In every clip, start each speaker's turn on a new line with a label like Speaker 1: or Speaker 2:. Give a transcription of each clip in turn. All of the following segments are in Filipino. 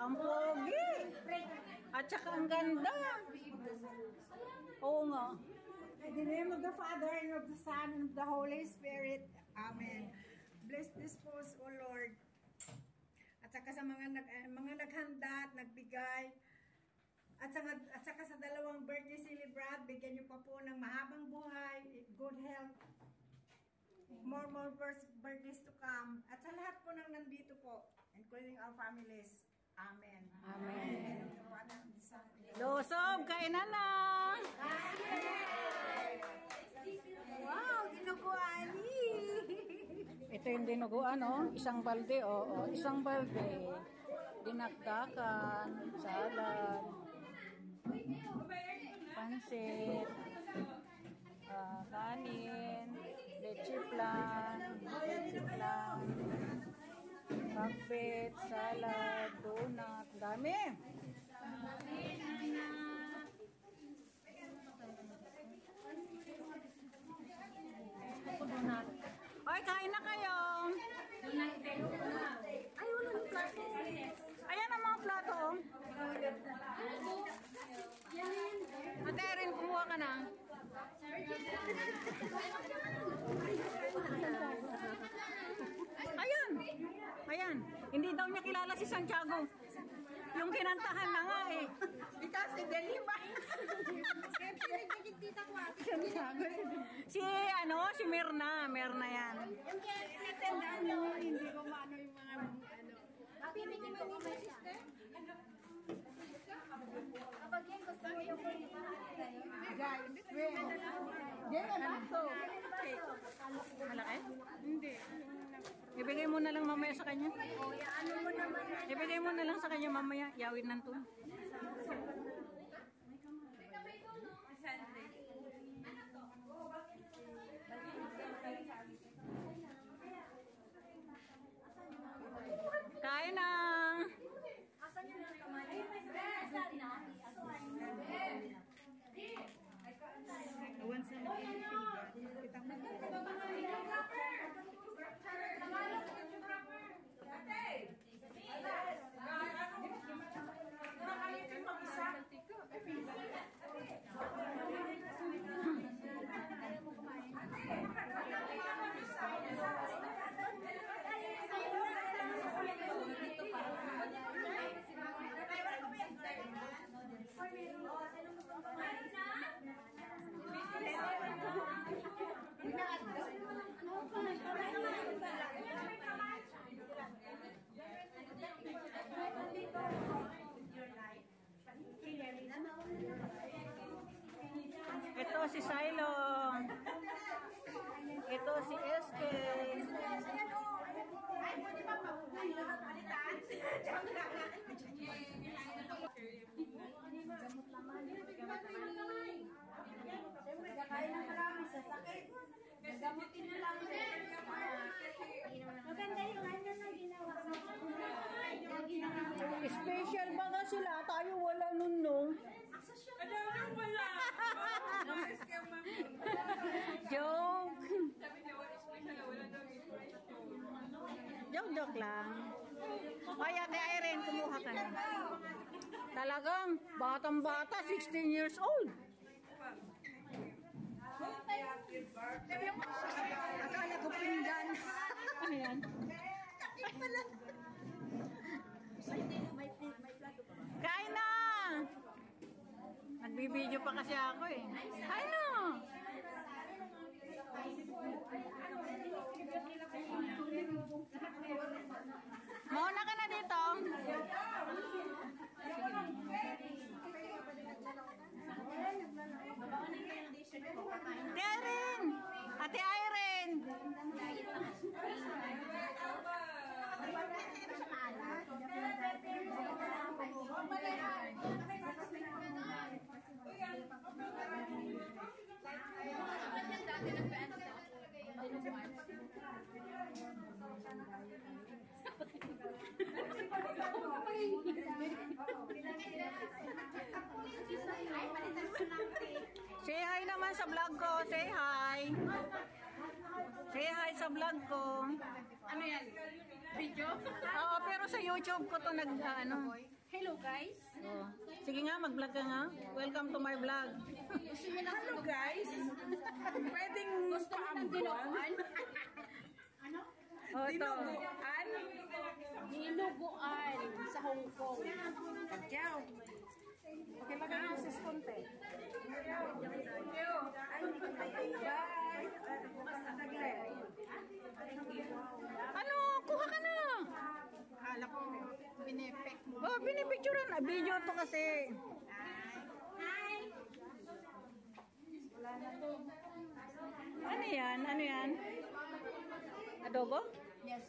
Speaker 1: Ang pogi. At saka ang ganda. Oo nga.
Speaker 2: In the name of the Father, and of the Son, and of the Holy Spirit. Amen. Bless this post, O Lord. At saka sa mga naghanda at nagbigay. At saka sa dalawang birthday celebrant, bigyan niyo pa po ng mahabang buhay, good health, more birthdays to come. At sa lahat po ng nandito po, including our families. Amen.
Speaker 1: Amen. Losob, kainan na!
Speaker 2: Wow, dinuguani!
Speaker 1: Ito yung dinuguan, oh. Isang balde, oh. Isang balde. Dinakdakan, salad, pansit, kanin, leche flan, pakbet, salad, donut, dami. Oy, kain na kayo. Ay, wala ng plato. Ayan ang mga plato, oh. Ate Erin, kumuha ka na. Ayan. Ayan. Hindi daw niya kilala si Santiago. Yung kinantahan na nga eh.
Speaker 2: Because si Delima.
Speaker 1: Santiago. Si Mirna. Mirna yan.
Speaker 2: Yung tendaan mo, hindi ko maano yung mga Pipigin mo yung sister? Kapag yan gusto mo yung yan ang baso.
Speaker 1: Malaki? Hindi. Ibigay mo na lang mamaya sa kanya.
Speaker 2: Ano mo naman?
Speaker 1: Ibigay mo na lang sa kanya mamaya. Yawin nanto. Kain na!
Speaker 2: Asan yun ang kamay? Awan sa kita mo.
Speaker 1: Ito si Silo. Ito si SK.
Speaker 2: Kakain ng marami sa sakit. Gamutin na lang. Maganda yung ano na ginawa.
Speaker 1: Special ba nga sila? Tayo wala nun, no?
Speaker 3: Ano wala?
Speaker 1: Joke.
Speaker 3: Sabi niya, what is special? Wala daw
Speaker 1: Joke lang. Ay, Ate Irene, kumuha ka na. Talagang, batang-bata, 16 years old.
Speaker 2: Akala ko pinggan.
Speaker 1: Ano yan? Kain na! Nagbibideo pa kasi ako eh. Kain na! Mauna ka na dito. Irene! Ate Irene! Say hi naman sa vlog ko. Say hi. Say hi sa vlog ko.
Speaker 3: Ano yan? Video?
Speaker 1: Oo, pero sa YouTube ko to nag, ano.
Speaker 4: Hello guys.
Speaker 1: Oh. Sige nga, mag-vlog ka nga. Welcome to my vlog.
Speaker 2: Hello guys! Pwedeng
Speaker 4: Gusto mo ng dinuguan?
Speaker 1: Oh, ito.
Speaker 2: dinuguan?
Speaker 4: Dinuguan sa Hong Kong.
Speaker 2: Ciao! Okay, mag-asis konti. Ay, hindi ko tayo. Bye! Saglit.
Speaker 1: Ano? Kuha ka na.
Speaker 2: Hala ko, binepek mo.
Speaker 1: Oh, binipicturean. Video to kasi. Ano yan? Ano yan? Adobo?
Speaker 4: Yes.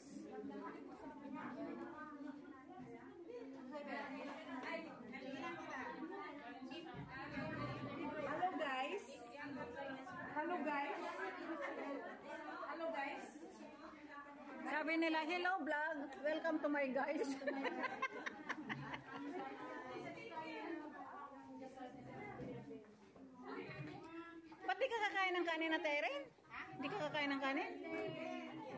Speaker 2: Hello guys! Hello guys! Hello guys!
Speaker 1: Sabi nila, hello vlog. Welcome to my guys. Ba't di ka kakain ng kanin na Tere? Di ka kakain ng kanin?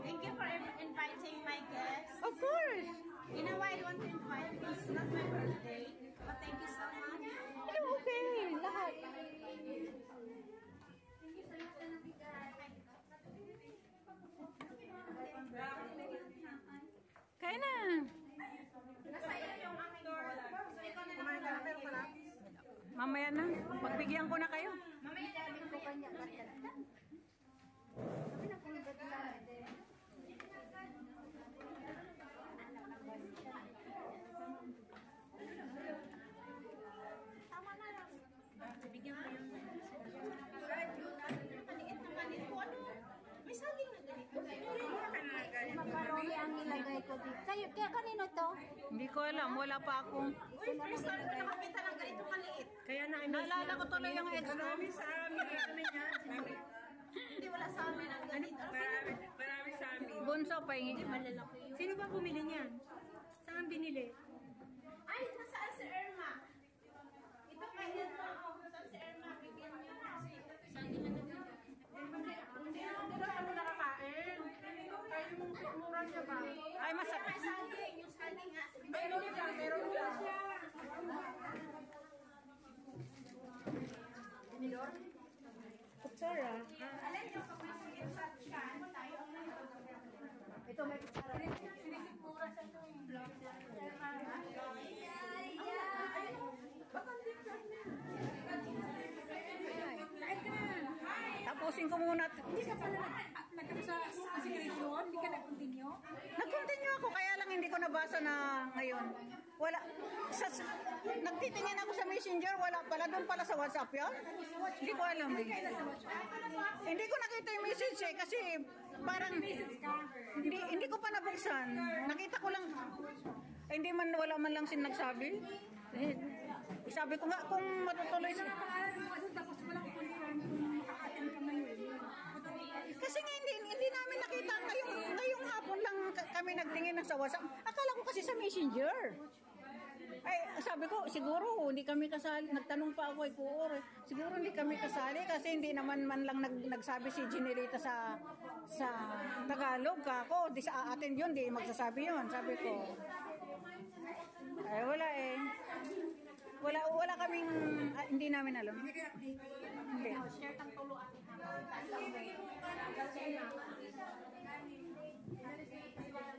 Speaker 4: Thank you for inviting my guests.
Speaker 1: Of course.
Speaker 4: You know why I want to invite you? It's not my birthday, but thank you so much.
Speaker 1: Hello, okay. Lahat. Kaya na. Mamaya na. Pagbigyan ko na kayo.
Speaker 4: May saging na ganito.
Speaker 5: Macaroni ang nilagay ko dito. Sa'yo, kaya kanino to?
Speaker 1: Hindi ko alam. Wala pa akong...
Speaker 4: Uy, first time ko nakakita ng ganito maliit.
Speaker 2: Kaya na
Speaker 1: Naalala ko tuloy yung ex ko.
Speaker 2: marami sa amin. Ano niya?
Speaker 4: Hindi wala sa amin ang ganito.
Speaker 2: Marami sa amin.
Speaker 1: Bunso pa hingi.
Speaker 4: Malalaki.
Speaker 2: Sino ba bumili niyan? Saan binili?
Speaker 4: Ay, nasaan si Irma? Ito kay Irma. Oh, nasaan si Irma? Bigyan niyo kasi saging na ganito.
Speaker 2: Hindi na ano nakakain. Kaya yung mura niya ba?
Speaker 1: Ay, masarap.
Speaker 4: May saging. Yung saging nga.
Speaker 2: Meron siya, meron siya. Kutsara.
Speaker 4: Alam niyo, kapag sige sa ano tayo?
Speaker 2: Ito may kutsara.
Speaker 4: Sinisigmura sa itong vlog.
Speaker 1: Tapusin ko muna.
Speaker 2: Hindi ka pala nagkano sa secretion? Hindi ka nag-continue?
Speaker 1: Nag-continue ako, kaya lang hindi ko nabasa na ngayon. Wala. Nagtitingin ako sa Messenger, wala pala. Doon pala sa WhatsApp yan. Hindi ko alam eh. Hindi ko nakita yung message eh, kasi parang hindi ko pa nabuksan. Nakita ko lang, hindi man, wala man lang nagsabi. Eh, sabi ko nga, kung matutuloy siya.
Speaker 2: Tapos walang confirm kung makaka-attend ka ngayon.
Speaker 1: Kasi nga hindi namin nakita ngayong hapon lang kami nagtingin sa WhatsApp. Akala ko kasi sa Messenger. Ay, sabi ko, siguro hindi kami kasali. Nagtanong pa ako kay Kuor. Siguro hindi kami kasali kasi hindi naman man lang nagsabi si Ginelita sa Tagalog kako. Di sa atin yun, di magsasabi yun. Sabi ko. Ay, wala eh. Wala kaming, hindi namin alam. Hindi.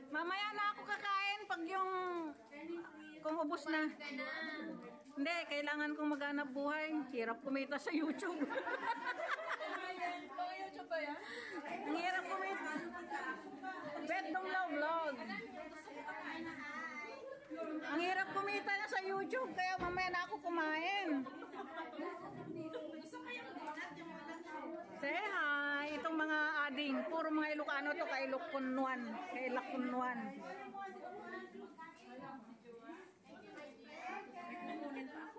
Speaker 1: Mamaya na ako kakain pag kung ubos na. Hindi, kailangan kong maghanap buhay. Hirap kumita sa YouTube.
Speaker 3: Mga YouTube ba yan?
Speaker 1: Ang hirap kumita. Betong Love Vlog. Ang hirap kumita na sa YouTube, kaya mamaya na ako kumain. Say hi, itong mga ading, puro mga Ilocano to, kay Lakunwan.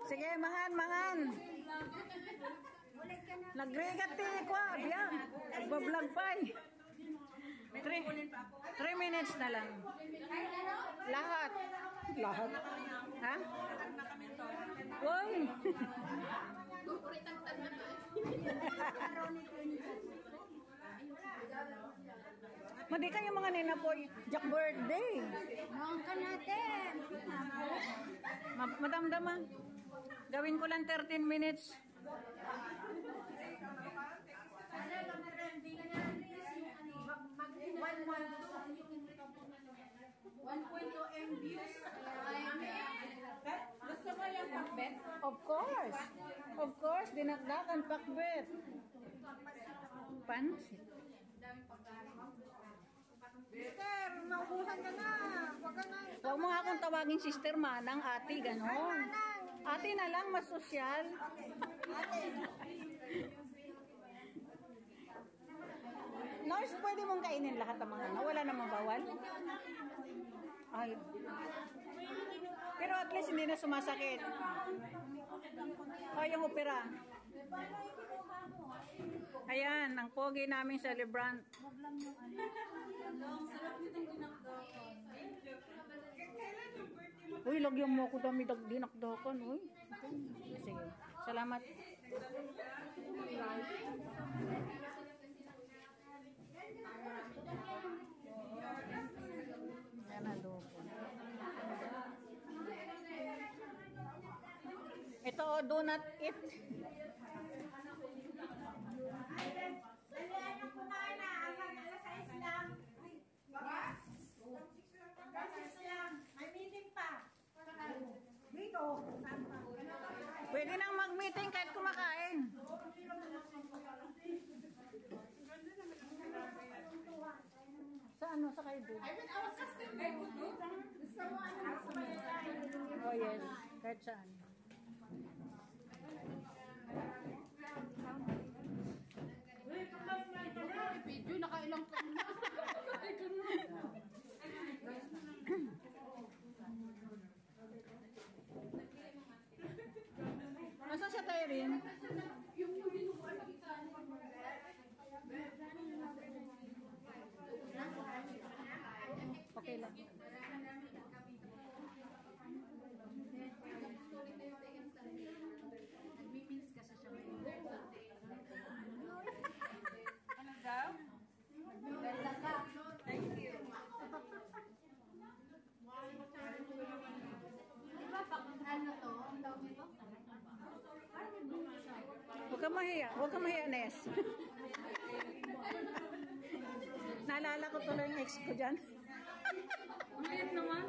Speaker 1: Sige, mangan. Nagregati ko, biya. Nagbablog pa eh. 3 minutes na lang. Lahat. Ha? Uy! Madi kayo mga nina po, Jack birthday.
Speaker 5: Noong ka natin.
Speaker 1: madamdama. Gawin ko lang 13 minutes.
Speaker 2: Gusto mo yung pakbet?
Speaker 1: Of course. Of course, dinakdakan pakbet. Pansit.
Speaker 2: Sister, maubuhan ka na. Huwag ka na.
Speaker 1: Huwag mo nga akong tawagin sister, manang, ate, gano'n. Ate na lang, mas sosyal. Nurse, pwede mong kainin lahat ng mga ano? Wala namang bawal? Ay. Pero at least hindi na sumasakit. Ay, yung opera. Ayan, ang pogi namin celebrant. Uy, lagyan mo ako dami dinakdakan. Uy. Sige. Salamat. Ayan, adobo. Ito, do not eat.
Speaker 2: Dalihan yung kumain na. Hanggang alas 6 lang. Hanggang 6 lang. May meeting pa. Dito. Saan pa?
Speaker 1: Pwede nang mag-meeting kahit kumakain. Sa ano? Sa kayo doon? Oh yes, kahit saan.
Speaker 5: Video, nakailang ka na.
Speaker 1: Nasaan siya tayo rin? Okay lang.
Speaker 5: Nagmiminis kasi siya ngayon.
Speaker 3: Ano daw? Thank you.
Speaker 5: Di ba pag ano to, ang tawag nito?
Speaker 1: Huwag ka mahiya. Huwag ka mahiya, Nes. Naalala ko tuloy yung ex ko dyan.
Speaker 3: Ang liit naman.